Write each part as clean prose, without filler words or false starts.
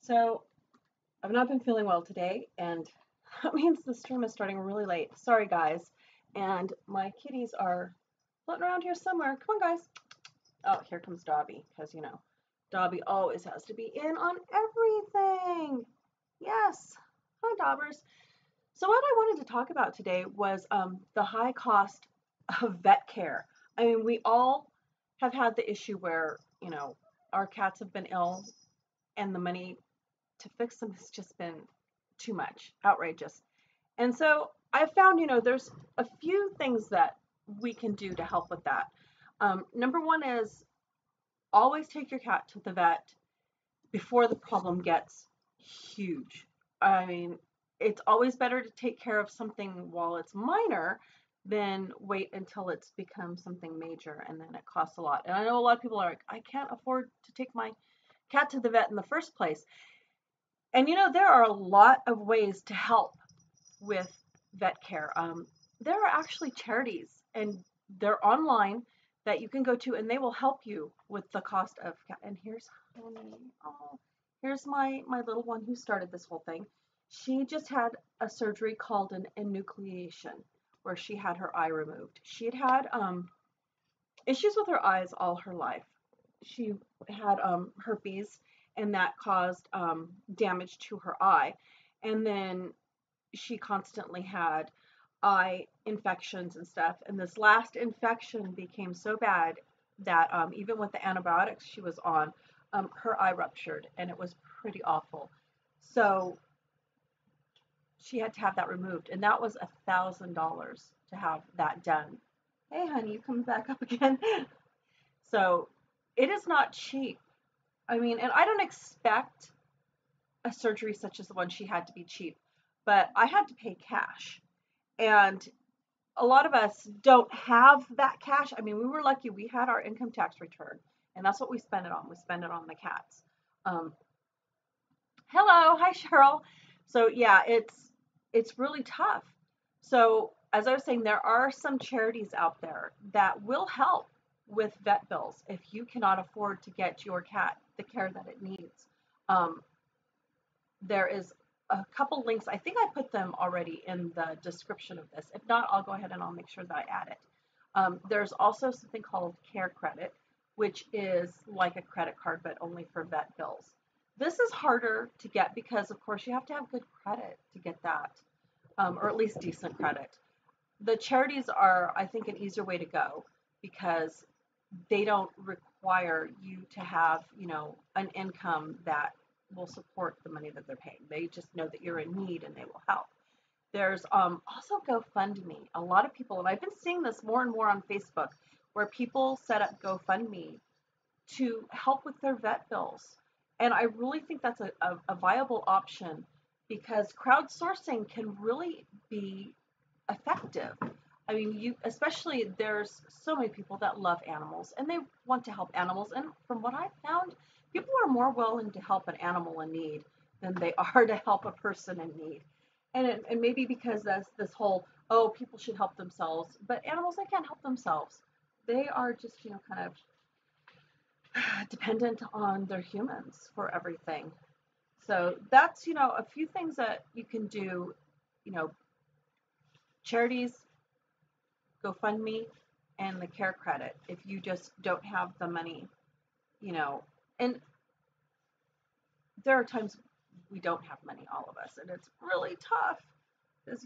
So I've not been feeling well today, and that means the stream is starting really late. Sorry, guys. And my kitties are floating around here somewhere. Come on, guys. Oh, here comes Dobby, because Dobby always has to be in on everything. Yes. Hi, Dobbers. So what I wanted to talk about today was the high cost of vet care. I mean, we all have had the issue where, our cats have been ill and the money to fix them has just been too much, outrageous. And so I found, there's a few things that we can do to help with that. Number one is always take your cat to the vet before the problem gets huge. I mean, it's always better to take care of something while it's minor than wait until it's become something major and then it costs a lot. And I know a lot of people are like, I can't afford to take my cat to the vet in the first place. And there are a lot of ways to help with vet care. There are actually charities, and they're online that you can go to, and they will help you with the cost of cat. And here's Honey. Oh, here's my little one who started this whole thing. She just had a surgery called an enucleation, where she had her eye removed. She had issues with her eyes all her life. She had herpes, and that caused damage to her eye. And then she constantly had eye infections and stuff. And this last infection became so bad that even with the antibiotics she was on, her eye ruptured, and it was pretty awful. So she had to have that removed, and that was $1,000 to have that done. Hey, honey, you coming back up again? So it is not cheap. I mean, and I don't expect a surgery such as the one she had to be cheap, but I had to pay cash. And a lot of us don't have that cash. I mean, we were lucky we had our income tax return, and that's what we spent it on. We spent it on the cats. Um, Hello, hi Cheryl. So yeah, it's really tough. So as I was saying, there are some charities out there that will help with vet bills if you cannot afford to get your cat the care that it needs. Um, there is a couple links. I think I put them already in the description of this. If not, I'll go ahead and I'll make sure that I add it. There's also something called Care Credit, which is like a credit card, but only for vet bills. This is harder to get because, of course, you have to have good credit to get that, or at least decent credit. The charities are, I think, an easier way to go because they don't require you to have, an income that will support the money that they're paying. They just know that you're in need and they will help. There's also GoFundMe. A lot of people, and I've been seeing this more and more on Facebook, where people set up GoFundMe to help with their vet bills. And I really think that's a viable option because crowdsourcing can really be effective. I mean, especially there's so many people that love animals and they want to help animals. And from what I've found, people are more willing to help an animal in need than they are to help a person in need. And maybe because that's this whole, oh, people should help themselves, but animals, they can't help themselves. They are just, kind of dependent on their humans for everything. So that's, a few things that you can do, you know, charities, GoFundMe, and the Care Credit if you just don't have the money, you know. And there are times we don't have money, all of us, and it's really tough because,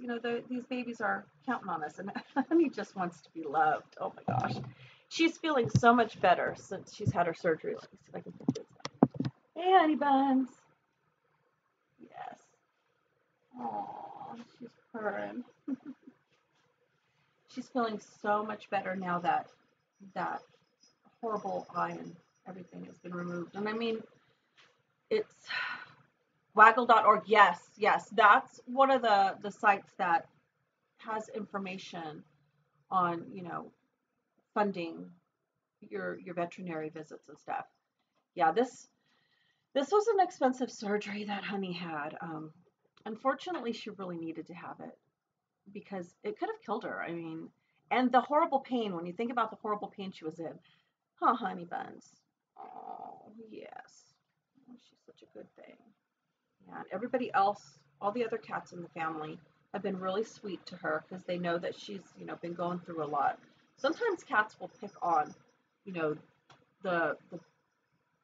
these babies are counting on us, and Honey just wants to be loved. Oh my gosh. She's feeling so much better since she's had her surgery. Let me see if I can put this up. Hey, Honey Buns. Yes. Oh, she's purring. She's feeling so much better now that that horrible eye and everything has been removed. And I mean, it's waggle.org. Yes, yes, that's one of the sites that has information on, funding your veterinary visits and stuff. Yeah, this was an expensive surgery that Honey had. Unfortunately, she really needed to have it because it could have killed her. I mean, and the horrible pain, when you think about the horrible pain she was in. Huh, Honey Buns? Oh, yes. Oh, she's such a good thing. And everybody else, all the other cats in the family, have been really sweet to her because they know that she's, been going through a lot. Sometimes cats will pick on, you know, the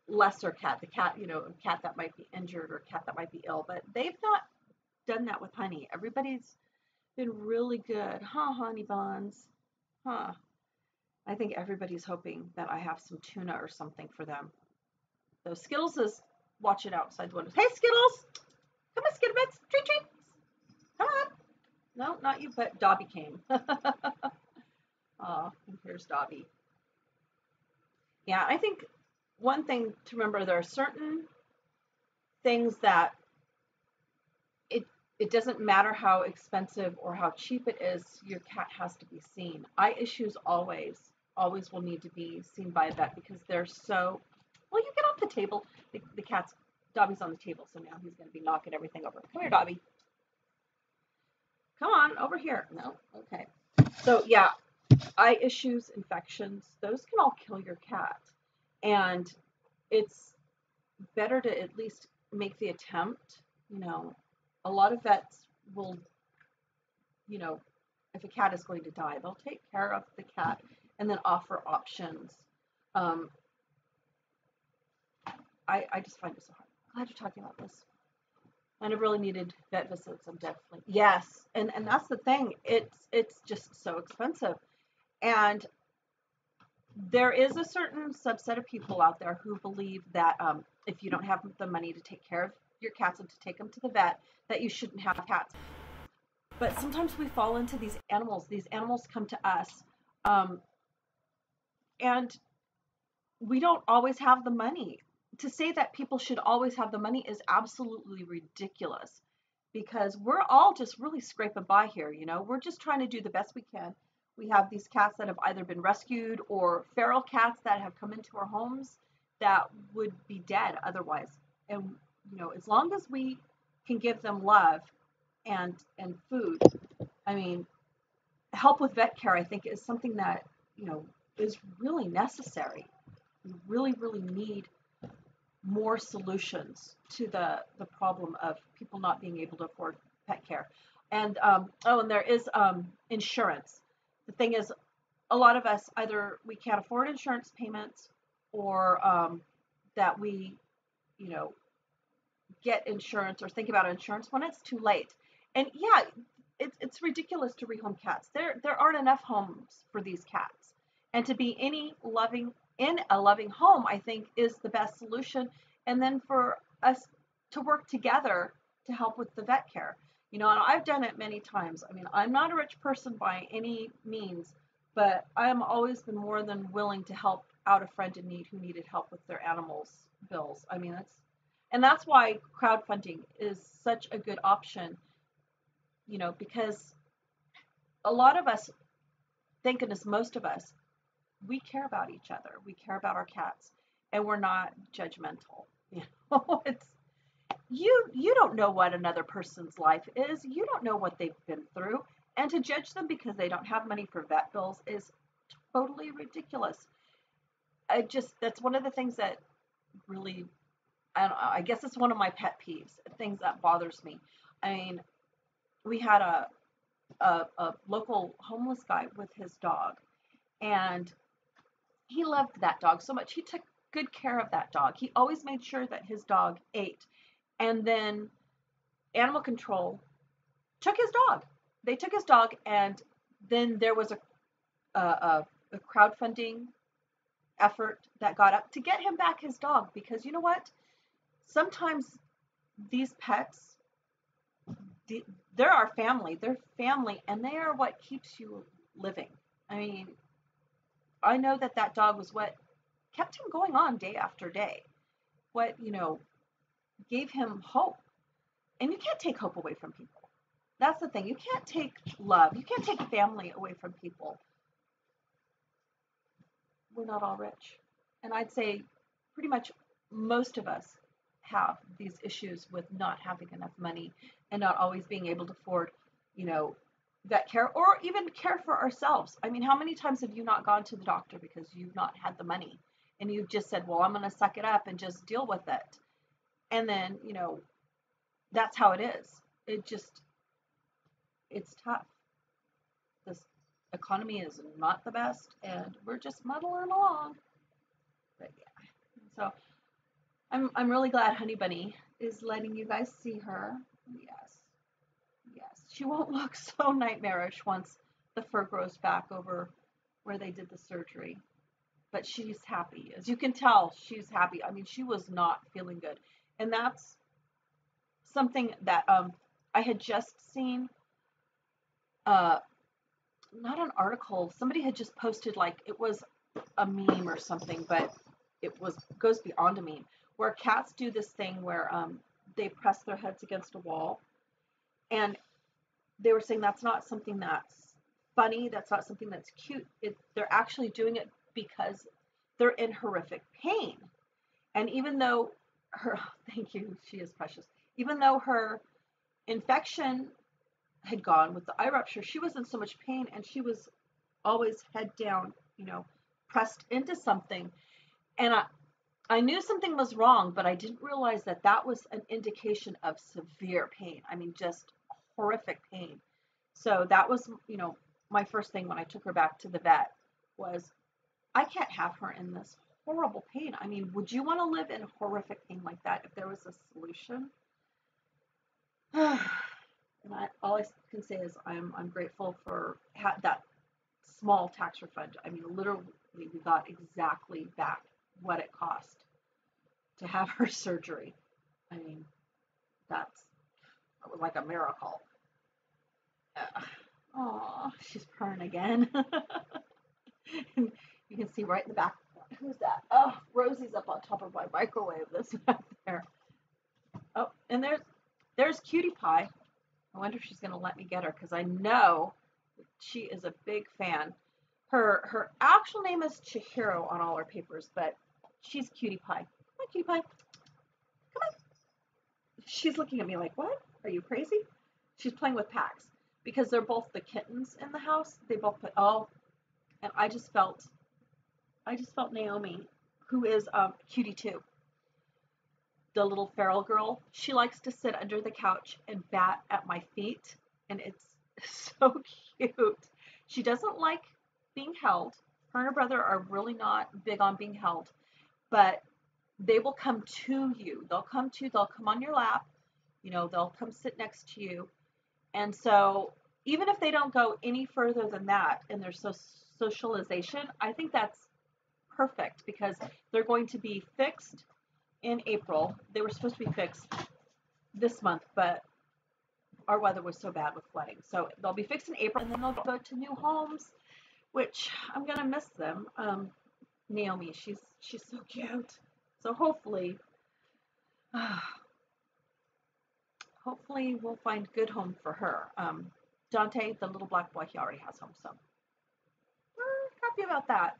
lesser cat, the cat, a cat that might be injured or a cat that might be ill, but they've not done that with Honey. Everybody's been really good. Huh, Honey Buns? Huh. I think everybody's hoping that I have some tuna or something for them. So Skittles is watching outside the window. Hey, Skittles! Come on, Skittlebits! Treat, treat! Come on! No, not you, but Dobby came. Oh, and here's Dobby. Yeah, I think one thing to remember, there are certain things that it it doesn't matter how expensive or how cheap it is, your cat has to be seen. Eye issues always will need to be seen by a vet because they're so, well, you get off the table. The cat's, Dobby's on the table, so now he's going to be knocking everything over. Come here, Dobby. Come on, over here. No, okay. So yeah, eye issues, infections, those can all kill your cat. And it's better to at least make the attempt. You know, a lot of vets will, you know, if a cat is going to die, they'll take care of the cat and then offer options. Um, I just find it so hard. Glad you're talking about this. And I really needed vet visits. I'm definitely, yes, and that's the thing. It's just so expensive, and there is a certain subset of people out there who believe that if you don't have the money to take care of your cats and to take them to the vet, that you shouldn't have cats. But sometimes we fall into these animals. These animals come to us, um, and we don't always have the money. To say that people should always have the money is absolutely ridiculous because we're all just really scraping by here. We're just trying to do the best we can. We have these cats that have either been rescued or feral cats that have come into our homes that would be dead otherwise. And, as long as we can give them love and food, I mean, help with vet care, I think, is something that, is really necessary. We really, really need more solutions to the problem of people not being able to afford pet care. And and there is insurance. The thing is, a lot of us, either we can't afford insurance payments or that we, you know, get insurance or think about insurance when it's too late. And yeah, it's ridiculous to rehome cats. There aren't enough homes for these cats. And to be in a loving home, I think, is the best solution. And then for us to work together to help with the vet care. And I've done it many times. I mean, I'm not a rich person by any means, but I am always been more than willing to help out a friend in need who needed help with their animals' bills. I mean, that's why crowdfunding is such a good option, because a lot of us, thank goodness, most of us, we care about each other. We care about our cats, and we're not judgmental. It's you don't know what another person's life is. You don't know what they've been through, and to judge them because they don't have money for vet bills is totally ridiculous. That's one of the things that really, I don't know, I guess it's one of my pet peeves, things that bothers me. I mean, we had a local homeless guy with his dog, and he loved that dog so much. He took good care of that dog. He always made sure that his dog ate. And then animal control took his dog. They took his dog, and then there was a crowdfunding effort that got up to get him back his dog, because you know what? Sometimes these pets, they're our family. They're family, and they are what keeps you living. I mean, I know that dog was what kept him going on day after day. What, gave him hope. And you can't take hope away from people. That's the thing. You can't take love. You can't take family away from people. We're not all rich. And I'd say pretty much most of us have these issues with not having enough money and not always being able to afford, vet care or even care for ourselves. I mean, how many times have you not gone to the doctor because you've not had the money and you've just said, well, I'm going to suck it up and just deal with it. And then, that's how it is. It just, it's tough. This economy is not the best, and we're just muddling along. But yeah, so I'm really glad Honey Bunny is letting you guys see her. Yes, yes. She won't look so nightmarish once the fur grows back over where they did the surgery. But she's happy. As you can tell, she's happy. I mean, she was not feeling good. And that's something that I had just seen, uh, not an article. Somebody had just posted, like it was a meme or something, but it was goes beyond a meme, where cats do this thing where they press their heads against a wall, and they were saying that's not something that's funny, that's not something that's cute. They're actually doing it because they're in horrific pain. And even though her, thank you, she is precious. Even though her infection had gone with the eye rupture, she was in so much pain, and she was always head down, pressed into something. And I knew something was wrong, but I didn't realize that that was an indication of severe pain. I mean, just horrific pain. So that was, my first thing when I took her back to the vet was, I can't have her in this horrible pain. I mean, would you want to live in horrific pain like that if there was a solution? And all I can say is I'm grateful for that small tax refund. I mean, literally, we got exactly back what it cost to have her surgery. I mean, that was like a miracle. Oh, she's purring again. And you can see right in the back. Who's that? Oh, Rosie's up on top of my microwave. This back there. Oh, and there's Cutie Pie. I wonder if she's gonna let me get her, because I know she is a big fan. Her actual name is Chihiro on all her papers, but she's Cutie Pie. Come on, Cutie Pie. Come on. She's looking at me like, what? Are you crazy? She's playing with Pax because they're both the kittens in the house. They both put and I just felt Naomi, who is Cutie too, the little feral girl. She likes to sit under the couch and bat at my feet, and it's so cute. She doesn't like being held. Her and her brother are really not big on being held, but they will come to you. They'll come on your lap, they'll come sit next to you. And so even if they don't go any further than that in their socialization, I think that's perfect, because they're going to be fixed in April. They were supposed to be fixed this month, but our weather was so bad with flooding. So they'll be fixed in April, and then they'll go to new homes, which I'm going to miss them. Naomi, she's so cute. So hopefully we'll find good home for her. Dante, the little black boy, he already has home, so we're happy about that.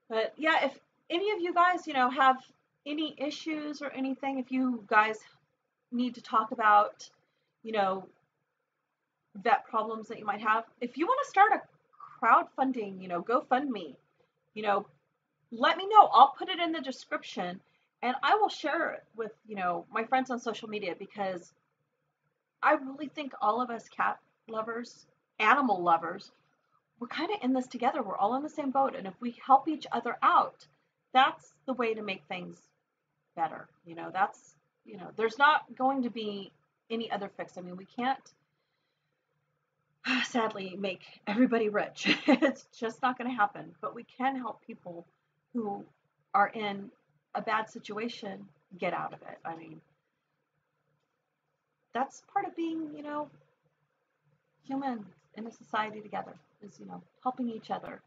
But yeah, if any of you guys, have any issues or anything, if you guys need to talk about, vet problems that you might have, if you want to start a crowdfunding, GoFundMe, let me know. I'll put it in the description, and I will share it with, my friends on social media, because I really think all of us cat lovers, animal lovers, we're kind of in this together. We're all in the same boat. And if we help each other out, that's the way to make things better. There's not going to be any other fix. I mean, we can't, sadly, make everybody rich. It's just not going to happen. But we can help people who are in a bad situation get out of it. I mean, that's part of being, human in a society together, is, helping each other.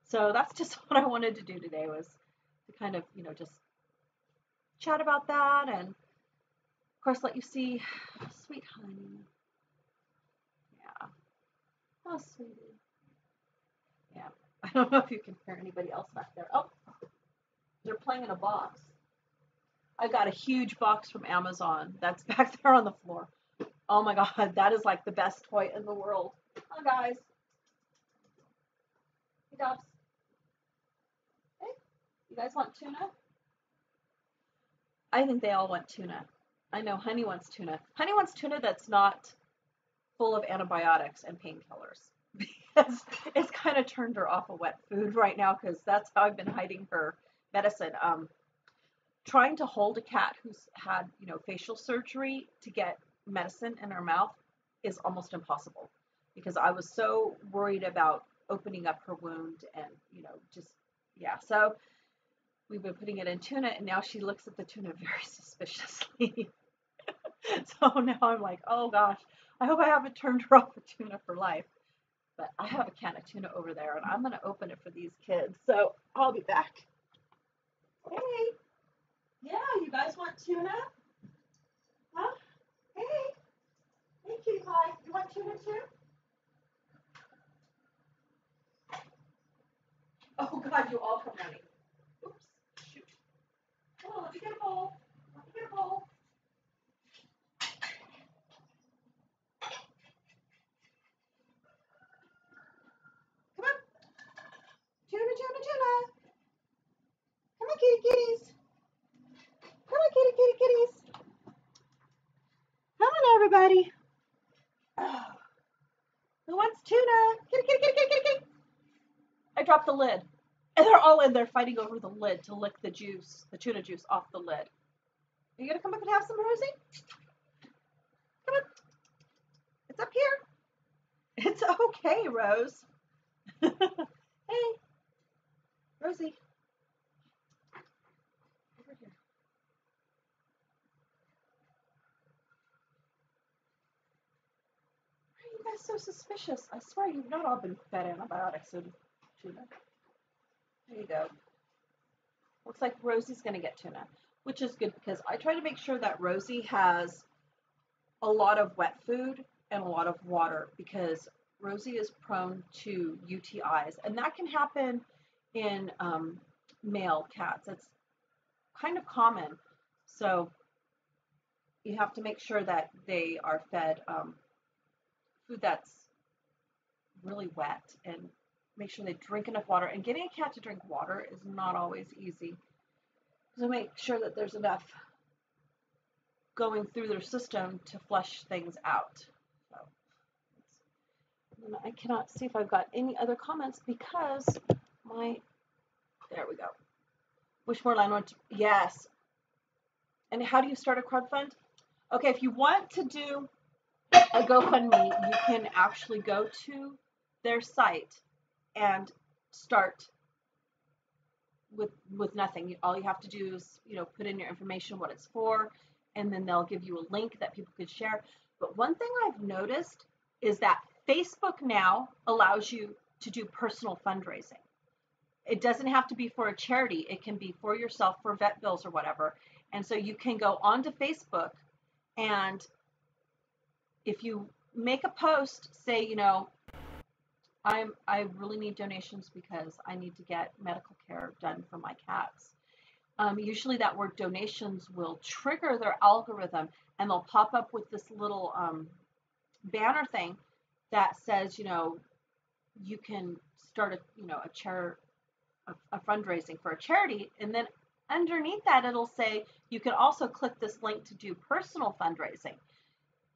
So that's just what I wanted to do today, was to kind of, just chat about that, and of course let you see sweet honey. Yeah. Oh, sweetie. Yeah. I don't know if you can hear anybody else back there. Oh, they're playing in a box. I got a huge box from Amazon that's back there on the floor. Oh my God, that is like the best toy in the world. Hi, guys. Hey, Dobbs. Hey, you guys want tuna? I think they all want tuna. I know Honey wants tuna. Honey wants tuna that's not full of antibiotics and painkillers. Because it's kind of turned her off of wet food right now because that's how I've been hiding her medicine. Trying to hold a cat who's had, facial surgery to get medicine in her mouth is almost impossible because I was so worried about opening up her wound and, just, yeah. So we've been putting it in tuna and now she looks at the tuna very suspiciously. So now I'm like, oh gosh, I hope I haven't turned her off of tuna for life. But I have a can of tuna over there and I'm going to open it for these kids. So I'll be back. Hey. Yeah, you guys want tuna? Huh? Hey. Hey, kitty pie. You want tuna too? Oh, God, you all come running. Oops. Shoot. Come on, let me get a bowl. Let me get a bowl. Come on. Tuna, tuna, tuna. Come on, kitty kitties. Come on, kitty kitty kitties. Come on, everybody. Oh, who wants tuna? Kitty, kitty, kitty, kitty, kitty, kitty. I dropped the lid. And they're all in there fighting over the lid to lick the juice, the tuna juice off the lid. Are you going to come up and have some, Rosie? Come on. It's up here. It's okay, Rose. Hey, Rosie. Over here. Why are you guys so suspicious? I swear you've not all been fed antibiotics and tuna. There you go. Looks like Rosie's going to get tuna, which is good because I try to make sure that Rosie has a lot of wet food and a lot of water because Rosie is prone to UTIs, and that can happen in male cats. It's kind of common. So you have to make sure that they are fed food that's really wet and make sure they drink enough water. And getting a cat to drink water is not always easy. So make sure that there's enough going through their system to flush things out. So I cannot see if I've got any other comments because there we go. Wish more landlords, yes. And how do you start a crowdfund? Okay, if you want to do a GoFundMe, you can actually go to their site and start with nothing. All you have to do is, put in your information, what it's for, and then they'll give you a link that people could share. But one thing I've noticed is that Facebook now allows you to do personal fundraising. It doesn't have to be for a charity. It can be for yourself, for vet bills or whatever. And so you can go onto Facebook and if you make a post, say, I really need donations because I need to get medical care done for my cats. Usually that word donations will trigger their algorithm and they'll pop up with this little banner thing that says, you can start a fundraising for a charity. And then underneath that, it'll say you can also click this link to do personal fundraising.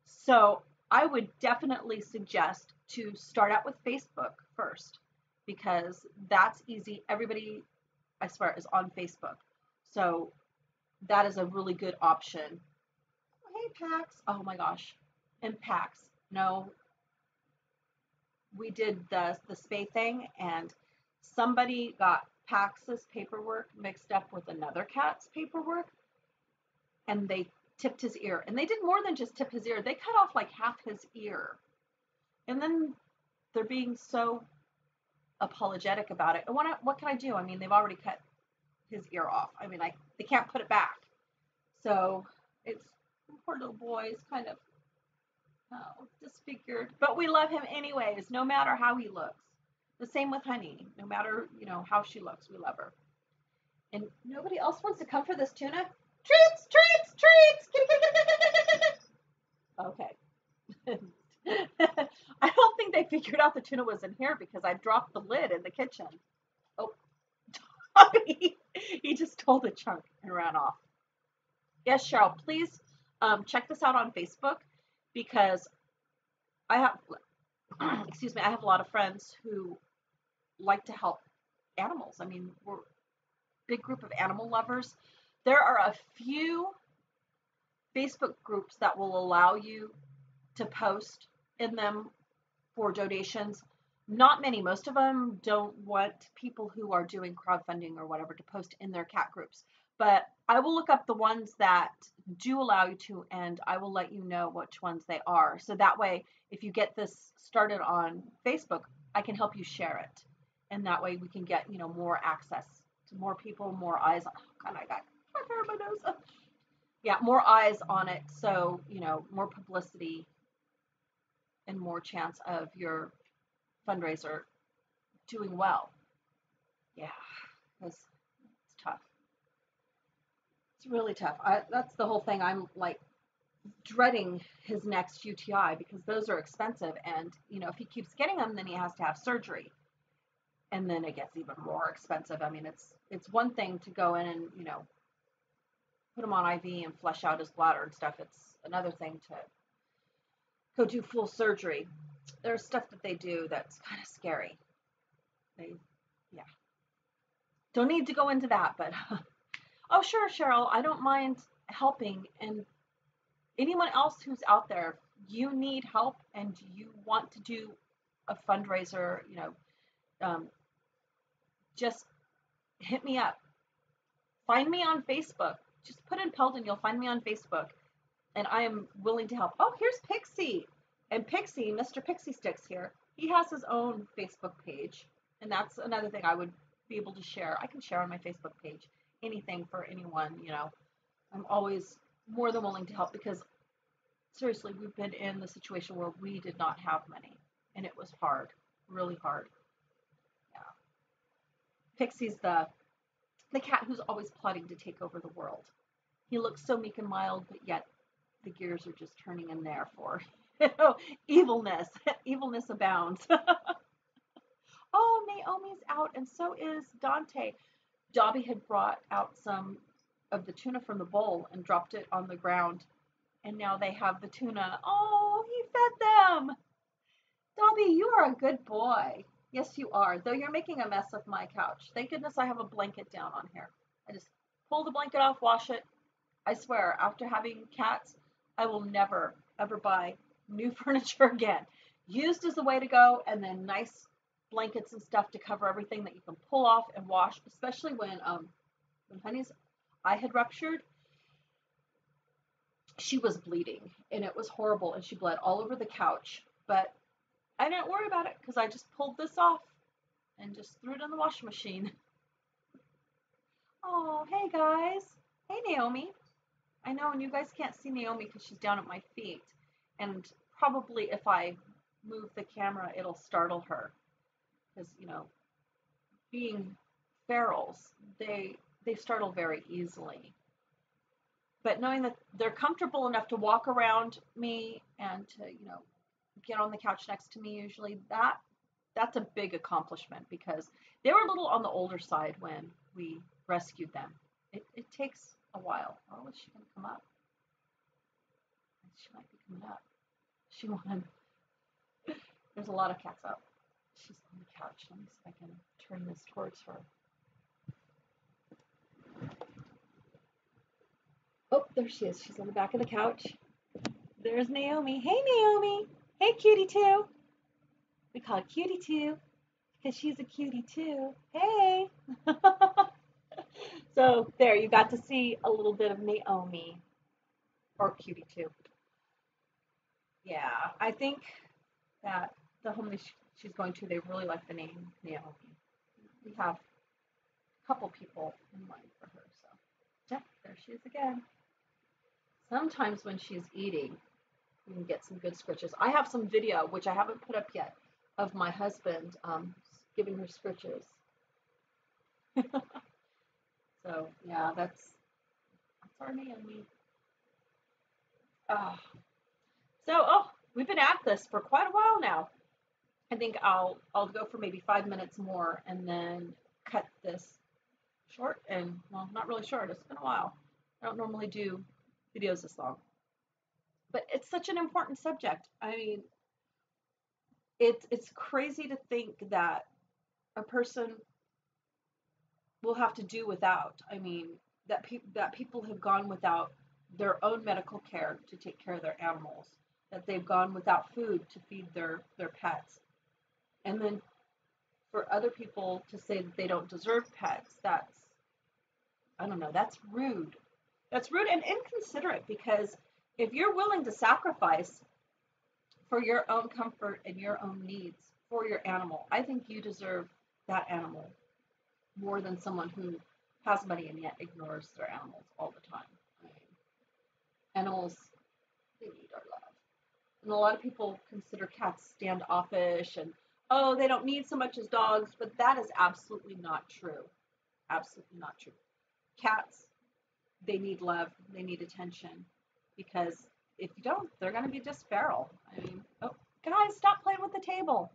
So I would definitely suggest to start out with Facebook first because that's easy. Everybody, I swear, is on Facebook. So that is a really good option. Hey, Pax. Oh my gosh. And Pax. No, we did the spay thing and somebody got Pax's paperwork mixed up with another cat's paperwork and they tipped his ear. And they did more than just tip his ear. They cut off like half his ear. And then they're being so apologetic about it. And what can I do? I mean, they've already cut his ear off. I mean, they can't put it back. So it's poor little boy is kind of disfigured. But we love him anyways, no matter how he looks. The same with Honey. No matter, how she looks, we love her. And nobody else wants to come for this tuna? Treats, treats, treats! Okay. I don't think they figured out the tuna was in here because I dropped the lid in the kitchen. Oh, Tommy! He just told a chunk and ran off. Yes, Cheryl, please check this out on Facebook because I have, excuse me, I have a lot of friends who like to help animals. I mean, we're a big group of animal lovers. There are a few Facebook groups that will allow you to post in them for donations. Not many. Most of them don't want people who are doing crowdfunding or whatever to post in their cat groups. But I will look up the ones that do allow you to, and I will let you know which ones they are. So that way, if you get this started on Facebook, I can help you share it. And that way we can get, more access to more people, more eyes. Oh, God, I got hair in my nose. Yeah, more eyes on it. So, more publicity and more chance of your fundraiser doing well. Yeah, it's tough. It's really tough. That's the whole thing. I'm like dreading his next UTI because those are expensive. And, if he keeps getting them, then he has to have surgery. And then it gets even more expensive. I mean, it's one thing to go in and, put him on IV and flush out his bladder and stuff. It's another thing to go do full surgery. There's stuff that they do that's kind of scary. Yeah. Don't need to go into that, but oh, sure, Cheryl, I don't mind helping. And anyone else who's out there, you need help and you want to do a fundraiser, just hit me up. Find me on Facebook. Just put in Peldon, you'll find me on Facebook. And I am willing to help. Oh, here's Pixie. And Pixie, Mr. Pixie Sticks here, he has his own Facebook page. And that's another thing I would be able to share. I can share on my Facebook page anything for anyone, I'm always more than willing to help because seriously, we've been in the situation where we did not have money and it was hard, really hard. Yeah. Pixie's the cat who's always plotting to take over the world. He looks so meek and mild, but yet the gears are just turning in there for evilness. Evilness abounds. Oh, Naomi's out, and so is Dante. Dobby had brought out some of the tuna from the bowl and dropped it on the ground, and now they have the tuna. Oh, he fed them. Dobby, you are a good boy. Yes, you are, though you're making a mess of my couch. Thank goodness I have a blanket down on here. I just pull the blanket off, wash it. I swear, after having cats, I will never, ever buy new furniture again. Used is the way to go, and then nice blankets and stuff to cover everything that you can pull off and wash, especially when Honey's eye had ruptured. She was bleeding, and it was horrible, and she bled all over the couch, but I didn't worry about it because I just pulled this off and just threw it in the washing machine. Oh, hey guys. Hey, Naomi. I know, and you guys can't see Naomi because she's down at my feet. And probably if I move the camera, it'll startle her. Because, being ferals, they startle very easily. But knowing that they're comfortable enough to walk around me and to, get on the couch next to me usually, that's a big accomplishment because they were a little on the older side when we rescued them. It takes a while. Oh, is she going to come up? She might be coming up. She won. There's a lot of cats up. She's on the couch. Let me see if I can turn this towards her. Oh, there she is. She's on the back of the couch. There's Naomi. Hey, Naomi. Hey, cutie too. We call her cutie too because she's a cutie too. Hey. So there, you got to see a little bit of Naomi, or cutie too. Yeah, I think that the home that she's going to, they really like the name Naomi. We have a couple people in mind for her. So, yeah, there she is again. Sometimes when she's eating, you can get some good scritches. I have some video, which I haven't put up yet, of my husband giving her scritches. So, yeah, that's our Naomi. So, we've been at this for quite a while now. I think I'll go for maybe 5 minutes more and then cut this short. And, well, not really short. It's been a while. I don't normally do videos this long. But it's such an important subject. I mean, it's crazy to think that a person will have to do without. I mean, that people have gone without their own medical care to take care of their animals, that they've gone without food to feed their pets. And then for other people to say that they don't deserve pets, that's, I don't know, that's rude. That's rude and inconsiderate, because if you're willing to sacrifice for your own comfort and your own needs for your animal, I think you deserve that animal more than someone who has money and yet ignores their animals all the time. I mean, animals, they need our love. And a lot of people consider cats standoffish and, oh, they don't need so much as dogs, but that is absolutely not true. Absolutely not true. Cats, they need love, they need attention, because if you don't, they're going to be just feral. I mean, oh, guys, stop playing with the table.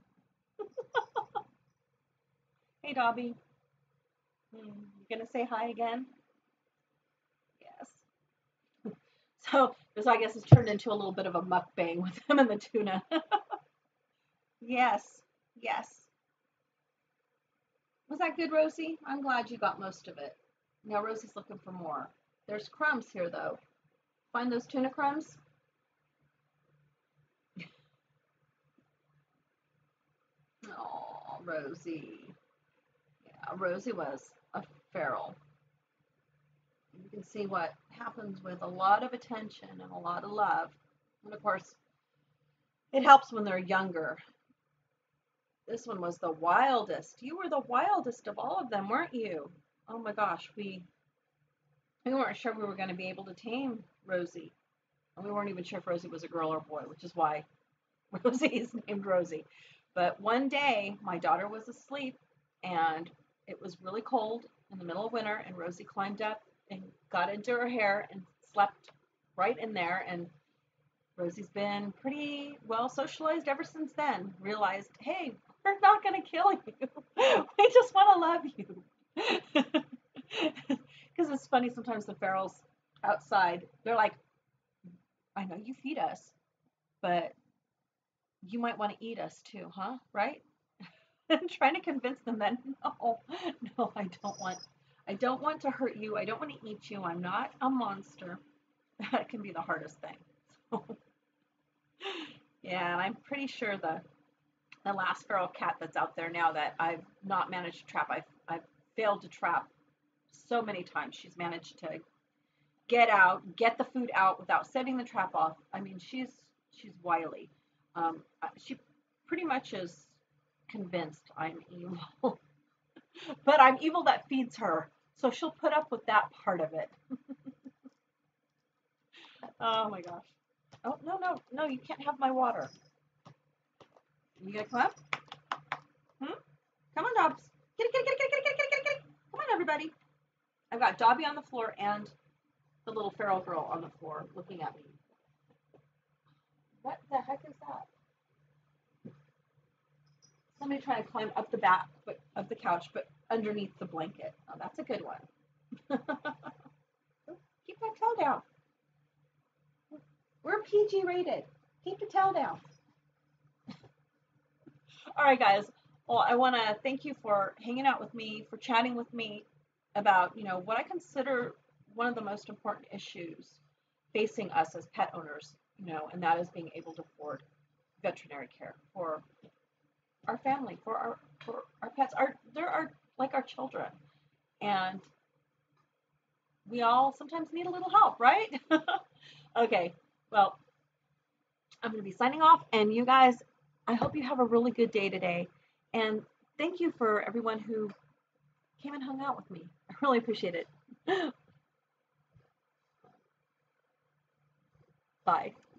Hey, Dobby. You going to say hi again? Yes. So this, I guess, has turned into a little bit of a mukbang with him and the tuna. Yes, yes. Was that good, Rosie? I'm glad you got most of it. Now Rosie's looking for more. There's crumbs here, though. Find those tuna crumbs? Oh, Rosie. Yeah, Rosie was a feral. You can see what happens with a lot of attention and a lot of love. And of course, it helps when they're younger. This one was the wildest. You were the wildest of all of them, weren't you? Oh my gosh, we weren't sure we were going to be able to tame Rosie. And we weren't even sure if Rosie was a girl or a boy, which is why Rosie is named Rosie. But one day, my daughter was asleep, and it was really cold in the middle of winter, and Rosie climbed up and got into her hair and slept right in there. And Rosie's been pretty well socialized ever since then. Realized, hey, we're not going to kill you. We just want to love you. Because it's funny, sometimes the ferals outside, they're like, I know you feed us, but you might want to eat us too, huh? Right? And trying to convince them that no, I don't want to hurt you. I don't want to eat you. I'm not a monster. That can be the hardest thing. So, yeah, and I'm pretty sure the last feral cat that's out there now that I've not managed to trap, I've failed to trap so many times. She's managed to get out, get the food out without setting the trap off. I mean, she's wily. She pretty much is convinced I'm evil, but I'm evil that feeds her, so she'll put up with that part of it. Oh my gosh. Oh, no, no, no, you can't have my water. You gonna come up? Hmm? Come on, Dobbs. Get it, get it, get it, get it, get it, get it, get it, get it. Come on, everybody. I've got Dobby on the floor and the little feral girl on the floor looking at me. What the heck is that? Somebody trying to climb up the back of the couch, but underneath the blanket. Oh, that's a good one. Keep that tail down. We're PG rated. Keep the tail down. All right, guys. Well, I want to thank you for hanging out with me, for chatting with me about, what I consider one of the most important issues facing us as pet owners, and that is being able to afford veterinary care for our family, for our pets. They're like our children, and we all sometimes need a little help, right? Okay, well, I'm going to be signing off, and you guys, I hope you have a really good day today, and thank you for everyone who came and hung out with me. I really appreciate it. Bye.